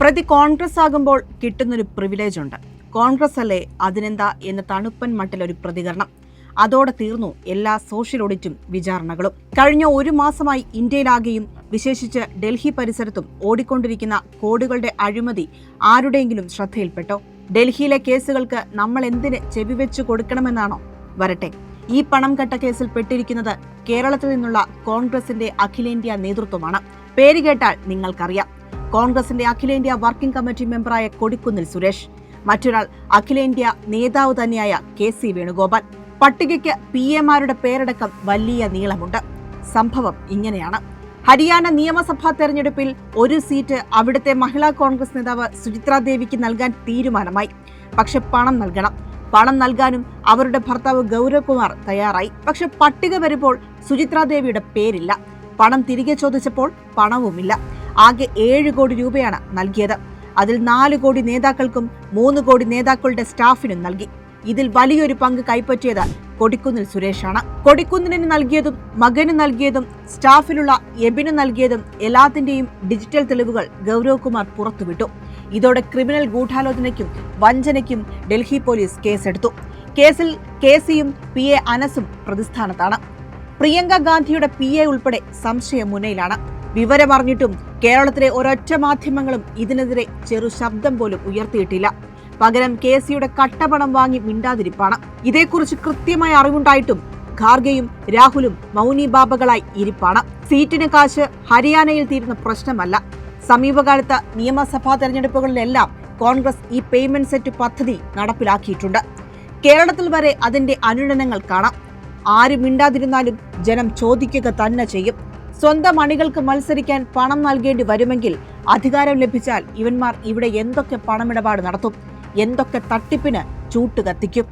പ്രതി കോൺഗ്രസ് ആകുമ്പോൾ കിട്ടുന്നൊരു പ്രിവിലേജ് ഉണ്ട്. കോൺഗ്രസ് അല്ലേ അതിനെന്താ എന്ന തണുപ്പൻ മട്ടിലൊരു പ്രതികരണം. അതോടെ തീർന്നു എല്ലാ സോഷ്യൽ ഓഡിറ്റും വിചാരണകളും. കഴിഞ്ഞ ഒരു മാസമായി ഇന്ത്യയിലാകെയും വിശേഷിച്ച് ഡൽഹി പരിസരത്തും ഓടിക്കൊണ്ടിരിക്കുന്ന കോടികളുടെ അഴിമതി ആരുടെയെങ്കിലും ശ്രദ്ധയിൽപ്പെട്ടോ? ഡൽഹിയിലെ കേസുകൾക്ക് നമ്മൾ എന്തിന് ചെവിവെച്ചു കൊടുക്കണമെന്നാണോ? വരട്ടെ, ഈ പണം കെട്ട കേസിൽ പെട്ടിരിക്കുന്നത് കേരളത്തിൽ നിന്നുള്ള കോൺഗ്രസിന്റെ അഖിലേന്ത്യാ നേതൃത്വമാണ്. പേര് കേട്ടാൽ നിങ്ങൾക്കറിയാം. കോൺഗ്രസിന്റെ അഖിലേന്ത്യാ വർക്കിംഗ് കമ്മിറ്റി മെമ്പറായ കൊടിക്കുന്നിൽ സുരേഷ്, മറ്റൊരാൾ അഖിലേന്ത്യാ നേതാവ് തന്നെയായ KC വേണുഗോപാൽ. പട്ടികയ്ക്ക് PA-മാരുടെ പേരടക്കം വലിയ നീളമുണ്ട്. സംഭവം ഇങ്ങനെയാണ്. ഹരിയാന നിയമസഭാ തെരഞ്ഞെടുപ്പിൽ ഒരു സീറ്റ് അവിടുത്തെ മഹിളാ കോൺഗ്രസ് നേതാവ് സുചിത്രാ ദേവിക്ക് നൽകാൻ തീരുമാനമായി. പക്ഷെ പണം നൽകണം. പണം നൽകാനും അവരുടെ ഭർത്താവ് ഗൗരവ് കുമാർ തയ്യാറായി. പക്ഷെ പട്ടിക വരുമ്പോൾ സുചിത്രാ ദേവിയുടെ പേരില്ല. പണം തിരികെ ചോദിച്ചപ്പോൾ പണവുമില്ല. ആകെ 7 കോടി രൂപയാണ് നൽകിയത്. അതിൽ 4 കോടി നേതാക്കൾക്കും 3 കോടി നേതാക്കളുടെ സ്റ്റാഫിനും നൽകി. ഇതിൽ വലിയൊരു പങ്ക് കൈപ്പറ്റിയത് കൊടിക്കുന്നിൽ സുരേഷാണ്. കൊടിക്കുന്നിലിന് നൽകിയതും മകന് നൽകിയതും സ്റ്റാഫിലുള്ള എബിന് നൽകിയതും എല്ലാത്തിന്റെയും ഡിജിറ്റൽ തെളിവുകൾ ഗൗരവ് കുമാർ പുറത്തുവിട്ടു. ഇതോടെ ക്രിമിനൽ ഗൂഢാലോചനയ്ക്കും വഞ്ചനയ്ക്കും ഡൽഹി പോലീസ് കേസെടുത്തു. കേസിൽ KCയും PA അനസും പ്രതിസ്ഥാനത്താണ്. പ്രിയങ്ക ഗാന്ധിയുടെ PA ഉൾപ്പെടെ സംശയമുനയിലാണ്. വിവരമറിഞ്ഞിട്ടും കേരളത്തിലെ ഒരൊറ്റ മാധ്യമങ്ങളും ഇതിനെതിരെ ചെറു ശബ്ദം പോലും ഉയർത്തിയിട്ടില്ല. പകരം KCയുടെ കട്ടപണം വാങ്ങി മിണ്ടാതിരിപ്പാണ്. ഇതേക്കുറിച്ച് കൃത്യമായ അറിവുണ്ടായിട്ടും ഖാർഗെയും രാഹുലും മൗനി ബാബകളായി ഇരിപ്പാണ്. സീറ്റിന് കാശ് ഹരിയാനയിൽ തീരുന്ന പ്രശ്നമല്ല. സമീപകാലത്ത് നിയമസഭാ തെരഞ്ഞെടുപ്പുകളിലെല്ലാം കോൺഗ്രസ് ഈ പേയ്മെന്റ് സെറ്റ് പദ്ധതി നടപ്പിലാക്കിയിട്ടുണ്ട്. കേരളത്തിൽ വരെ അതിന്റെ അനുരണനങ്ങൾ കാണാം. ആര് മിണ്ടാതിരുന്നാലും ജനം ചോദിക്കുക തന്നെ ചെയ്യും. സ്വന്തം അണികൾക്ക് മത്സരിക്കാൻ പണം നൽകേണ്ടി വരുമെങ്കിൽ അധികാരം ലഭിച്ചാൽ ഇവന്മാർ ഇവിടെ എന്തൊക്കെ പണമിടപാട് നടത്തും, എന്തൊക്കെ തട്ടിപ്പിന് ചൂട്ടുകത്തിക്കും.